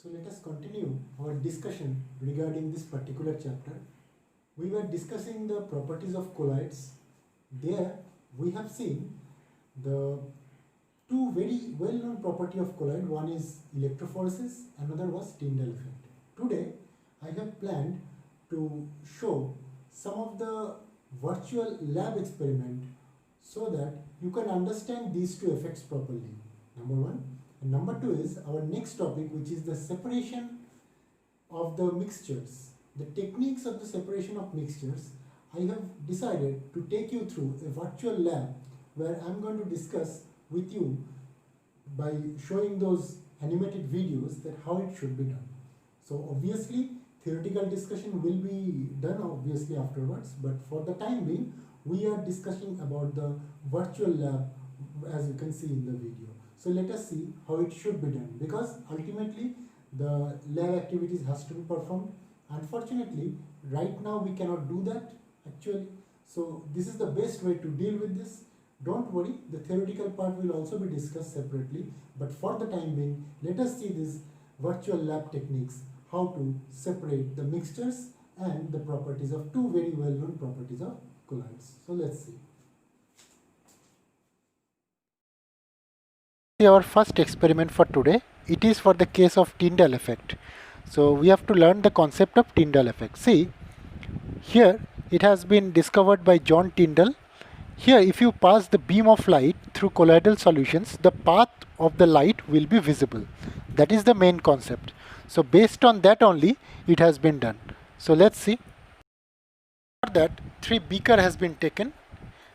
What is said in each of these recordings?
So let us continue our discussion regarding this particular chapter. We were discussing the properties of colloids. There we have seen the two very well-known property of colloid. One is electrophoresis, another was Tyndall effect. Today I have planned to show some of the virtual lab experiment so that you can understand these two effects properly. Number one. And number two is our next topic, which is the separation of the mixtures. The techniques of the separation of mixtures. I have decided to take you through a virtual lab where I am going to discuss with you by showing those animated videos that how it should be done. So obviously theoretical discussion will be done obviously afterwards, but for the time being we are discussing about the virtual lab as you can see in the video. So let us see how it should be done, because ultimately the lab activities has to be performed. Unfortunately right now we cannot do that actually, so this is the best way to deal with this. Don't worry, the theoretical part will also be discussed separately, but for the time being let us see these virtual lab techniques, how to separate the mixtures and the properties of two very well known properties of colloids. So let's see. Our first experiment for today, it is for the case of Tyndall effect. So we have to learn the concept of Tyndall effect. See, here it has been discovered by John Tyndall. Here if you pass the beam of light through colloidal solutions, the path of the light will be visible. That is the main concept. So based on that only it has been done. So let's see. For that, 3 beaker has been taken,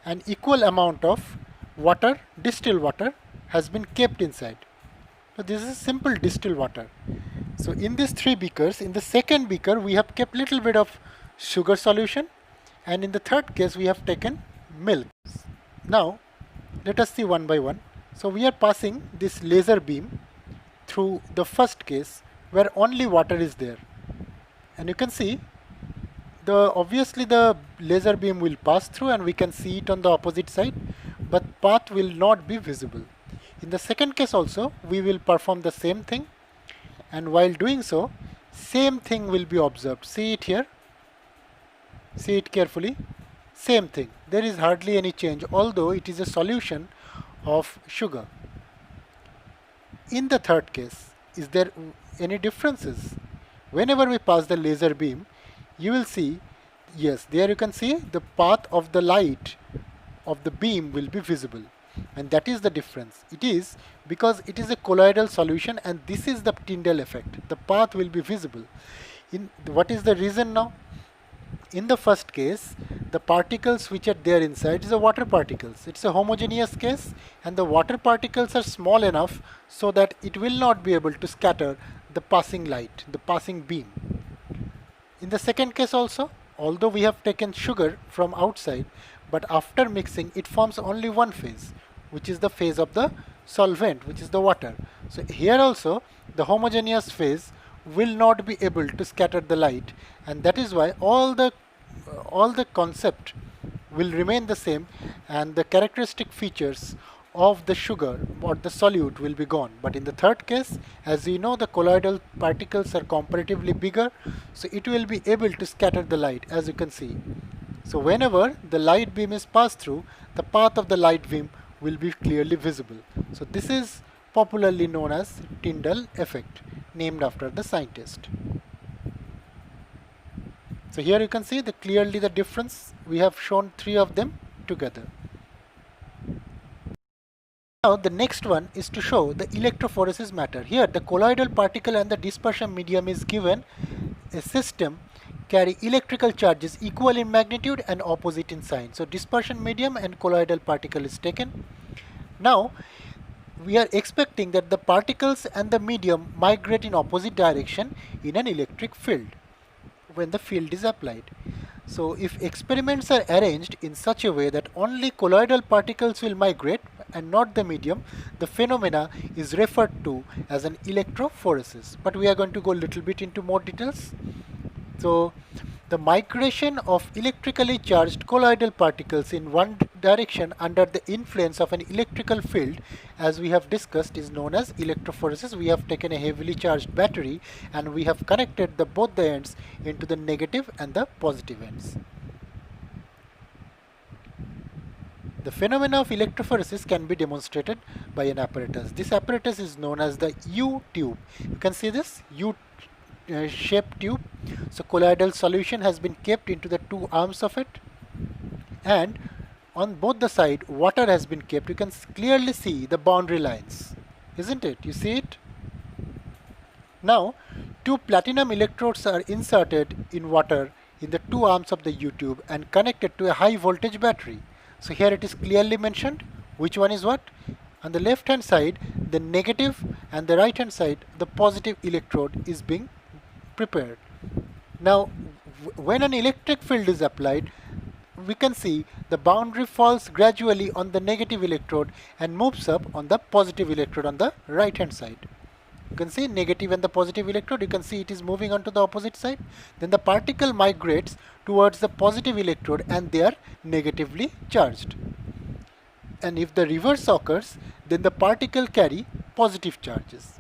an equal amount of water, distilled water has been kept inside. So this is simple distilled water. So in these 3 beakers, in the second beaker we have kept little bit of sugar solution, and in the third case we have taken milk. Now let us see one by one. So we are passing this laser beam through the first case where only water is there, and you can see obviously the laser beam will pass through and we can see it on the opposite side, but path will not be visible. In the second case also we will perform the same thing, and while doing so same thing will be observed. See it here, see it carefully, same thing. There is hardly any change, although it is a solution of sugar. In the third case, is there any differences? Whenever we pass the laser beam, you will see, yes, there you can see the path of the light of the beam will be visible, and that is the difference. It is because it is a colloidal solution and this is the Tyndall effect. The path will be visible. What is the reason now? In the first case, the particles which are there inside is the water particles. It's a homogeneous case and the water particles are small enough so that it will not be able to scatter the passing light, the passing beam. In the second case also, although we have taken sugar from outside, but after mixing it forms only one phase, which is the phase of the solvent, which is the water. So here also the homogeneous phase will not be able to scatter the light, and that is why all the concept will remain the same and the characteristic features of the sugar or the solute will be gone. But in the third case, as you know, the colloidal particles are comparatively bigger, so it will be able to scatter the light, as you can see. So whenever the light beam is passed through, the path of the light beam will be clearly visible. So this is popularly known as Tyndall effect, named after the scientist. So here you can see clearly the difference. We have shown 3 of them together. Now the next one is to show the electrophoresis matter. Here the colloidal particle and the dispersion medium is given a system carry electrical charges equal in magnitude and opposite in sign. So dispersion medium and colloidal particle is taken. Now we are expecting that the particles and the medium migrate in opposite direction in an electric field when the field is applied. So if experiments are arranged in such a way that only colloidal particles will migrate and not the medium, the phenomena is referred to as an electrophoresis. But we are going to go a little bit into more details. So The migration of electrically charged colloidal particles in one direction under the influence of an electrical field, as we have discussed, is known as electrophoresis. We have taken a heavily charged battery and we have connected both the ends into the negative and the positive ends. The phenomena of electrophoresis can be demonstrated by an apparatus. This apparatus is known as the U-tube. You can see this U-shaped tube. So colloidal solution has been kept into the two arms of it, and on both the side water has been kept. You can clearly see the boundary lines, isn't it? You see it? Now, two platinum electrodes are inserted in water in the two arms of the U-tube and connected to a high voltage battery. So here it is clearly mentioned which one is what. On the left hand side the negative, and the right hand side the positive electrode is being prepared. Now when an electric field is applied, we can see the boundary falls gradually on the negative electrode and moves up on the positive electrode on the right hand side. You can see negative and the positive electrode, you can see it is moving on to the opposite side. Then the particle migrates towards the positive electrode and they are negatively charged. And if the reverse occurs, then the particle carry positive charges.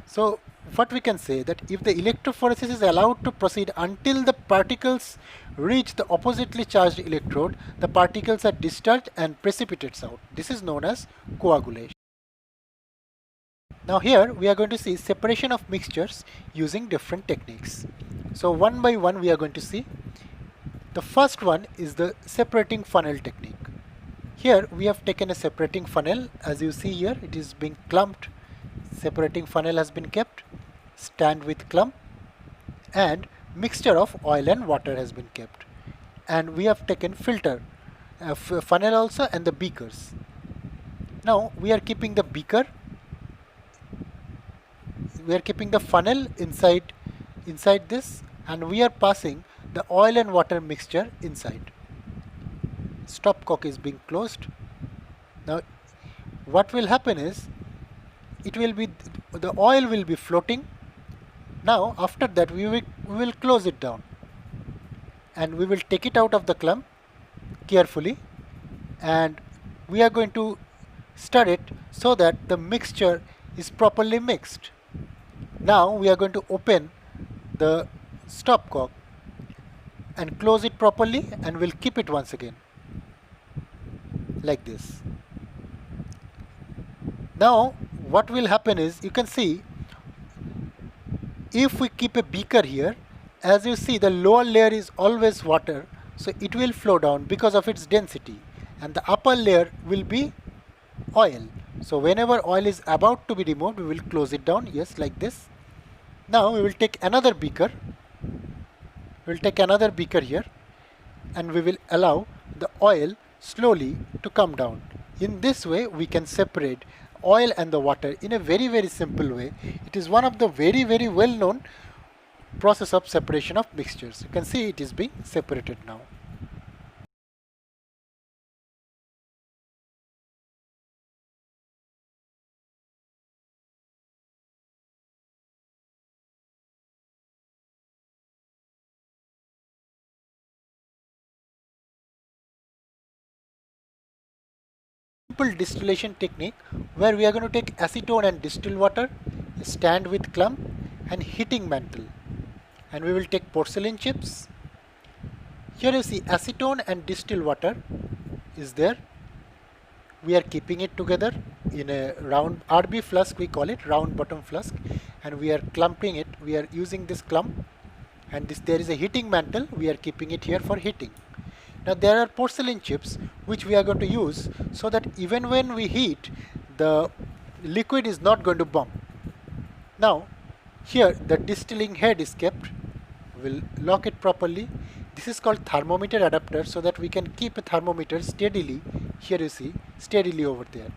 So what we can say, that if the electrophoresis is allowed to proceed until the particles reach the oppositely charged electrode, the particles are discharged and precipitates out. This is known as coagulation. Now here we are going to see separation of mixtures using different techniques. So one by one we are going to see. The first one is the separating funnel technique. Here we have taken a separating funnel. As you see here, it is being clumped. Separating funnel has been kept, stand with clump, and mixture of oil and water has been kept. And we have taken filter, funnel also, and the beakers. Now we are keeping the beaker, we are keeping the funnel inside this, and we are passing the oil and water mixture inside. Stopcock is being closed. Now what will happen is, it will be, the oil will be floating. Now after that we will close it down and we will take it out of the clump carefully, and we are going to stir it so that the mixture is properly mixed. Now we are going to open the stopcock and close it properly, and we'll keep it once again like this. Now what will happen is, you can see, if we keep a beaker here, as you see the lower layer is always water, so it will flow down because of its density, and the upper layer will be oil. So whenever oil is about to be removed, we will close it down, yes, like this. Now we will take another beaker, here, and we will allow the oil slowly to come down. In this way we can separate oil and the water in a very, very simple way. It is one of the very, very well known process of separation of mixtures. You can see it is being separated now. Simple distillation technique, where we are going to take acetone and distill water, stand with clump and heating mantle, and we will take porcelain chips. Here you see acetone and distilled water is there. We are keeping it together in a round RB flask, we call it round bottom flask, and we are clumping it. We are using this clump, and there is a heating mantle. We are keeping it here for heating. Now there are porcelain chips which we are going to use so that even when we heat, the liquid is not going to bomb. Now here the distilling head is kept. We'll lock it properly. This is called thermometer adapter, so that we can keep a thermometer steadily. Here you see, steadily over there.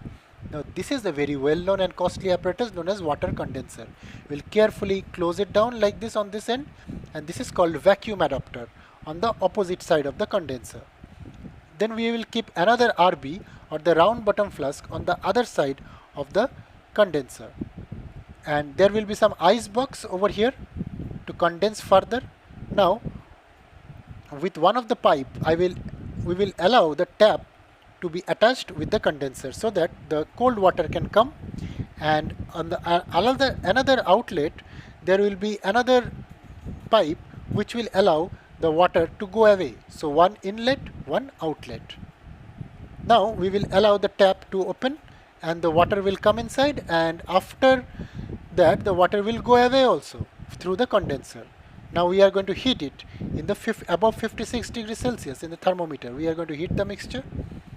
Now this is a very well known and costly apparatus known as water condenser. We'll carefully close it down like this on this end, and this is called vacuum adapter on the opposite side of the condenser. Then we will keep another RB, or the round bottom flask, on the other side of the condenser, and there will be some ice box over here to condense further. Now with one of the pipe we will allow the tap to be attached with the condenser so that the cold water can come, and on the another outlet there will be another pipe which will allow the water to go away. So one inlet, one outlet. Now we will allow the tap to open and the water will come inside, and after that the water will go away also through the condenser. Now we are going to heat it in the above 56 degrees Celsius in the thermometer. We are going to heat the mixture.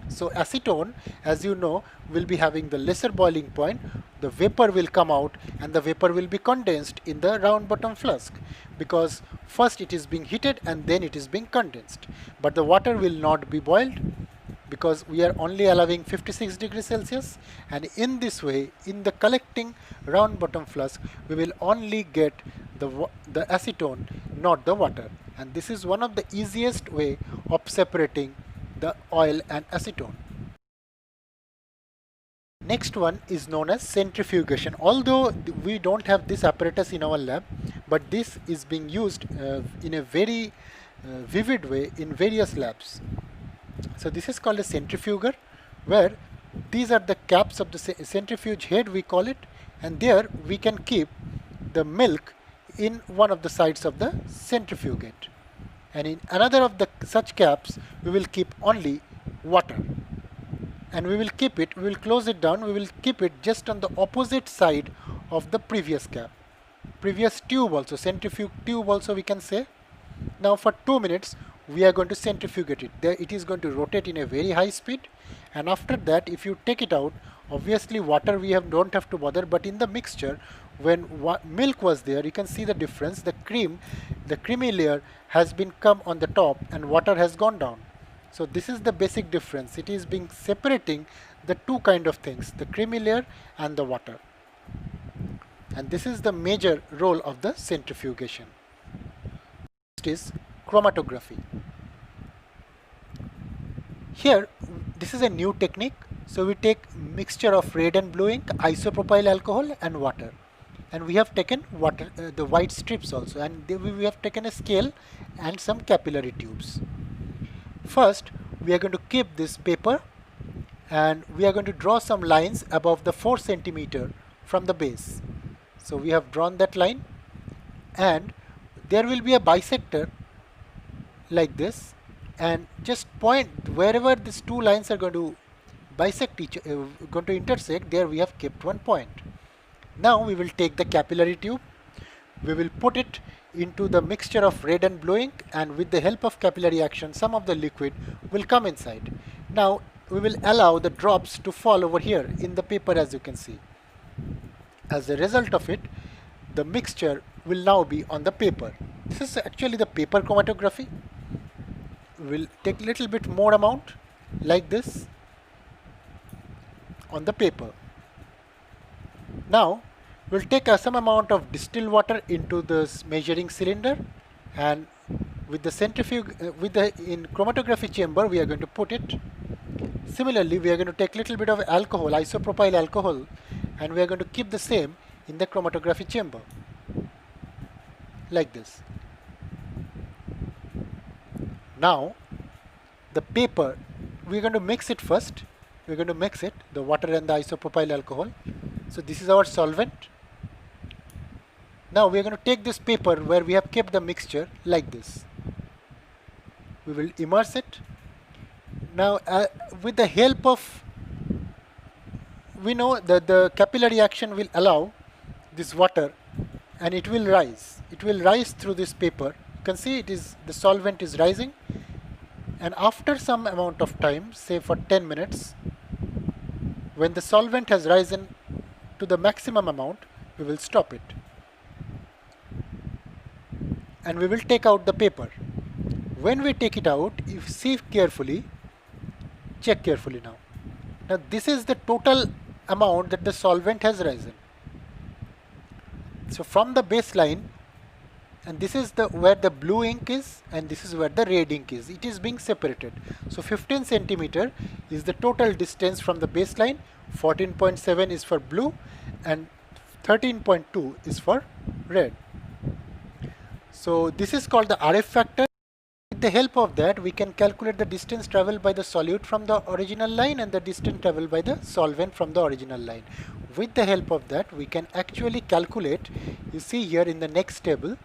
So acetone, as you know, will be having the lesser boiling point. The vapor will come out and the vapor will be condensed in the round bottom flask, because first it is being heated and then it is being condensed. But the water will not be boiled because we are only allowing 56 degrees Celsius, and in this way, in the collecting round bottom flask, we will only get the acetone, not the water. And this is one of the easiest way of separating the oil and acetone. Next one is known as centrifugation. Although we don't have this apparatus in our lab, but this is being used in a very vivid way in various labs. So this is called a centrifuger, where these are the caps of the centrifuge head, we call it, and there we can keep the milk in one of the sides of the centrifugate, and in another of the such caps we will keep only water, and we will close it down, we will keep it just on the opposite side of the previous cap, previous tube also, centrifuge tube also we can say. Now for 2 minutes we are going to centrifugate it. There it is going to rotate in a very high speed, and after that if you take it out, obviously water we don't have to bother, but in the mixture when milk was there, you can see the difference. The creamy layer has been come on the top and water has gone down. So this is the basic difference. It is being separating the two kind of things, the creamy layer and the water. And this is the major role of the centrifugation. Next is chromatography. Here this is a new technique. So we take mixture of red and blue ink, isopropyl alcohol and water, and we have taken water, the white strips also, and we have taken a scale and some capillary tubes. First we are going to keep this paper and we are going to draw some lines above the 4 centimeter from the base. So we have drawn that line, and there will be a bisector like this, and just point wherever these two lines are going to bisect going to intersect, there we have kept one point. Now we will take the capillary tube, we will put it into the mixture of red and blue ink, and with the help of capillary action some of the liquid will come inside. Now we will allow the drops to fall over here in the paper, as you can see. As a result of it, the mixture will now be on the paper. This is actually the paper chromatography. We will take little bit more amount like this on the paper. Now we'll take some amount of distilled water into this measuring cylinder, and with the centrifuge in chromatography chamber we are going to put it. Similarly we are going to take little bit of alcohol, isopropyl alcohol, and we are going to keep the same in the chromatography chamber like this. Now the paper, we are going to mix it first. We are going to mix it, the water and the isopropyl alcohol. So this is our solvent. Now we are going to take this paper where we have kept the mixture like this. We will immerse it. Now with the help of, we know that the capillary action will allow this water and it will rise. It will rise through this paper. You can see it is, the solvent is rising, and after some amount of time, say for 10 minutes, when the solvent has risen to the maximum amount, we will stop it and we will take out the paper. When we take it out, if you see carefully, check carefully now. Now this is the total amount that the solvent has risen. So from the baseline, and this is the where the blue ink is, and this is where the red ink is. It is being separated. So 15 centimeter is the total distance from the baseline. 14.7 is for blue, and 13.2 is for red. So this is called the RF factor. With the help of that, we can calculate the distance traveled by the solute from the original line and the distance traveled by the solvent from the original line. With the help of that, we can actually calculate, you see here in the next table,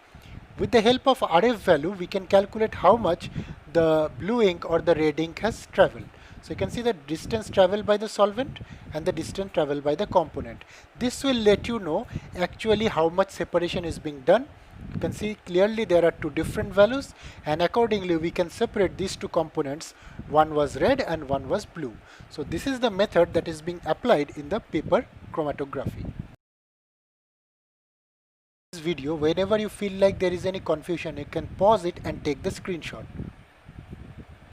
with the help of RF value, we can calculate how much the blue ink or the red ink has traveled. So you can see the distance traveled by the solvent and the distance traveled by the component. This will let you know actually how much separation is being done. You can see clearly there are two different values, and accordingly we can separate these two components. One was red and one was blue. So this is the method that is being applied in the paper chromatography. This video, whenever you feel like there is any confusion, you can pause it and take the screenshot.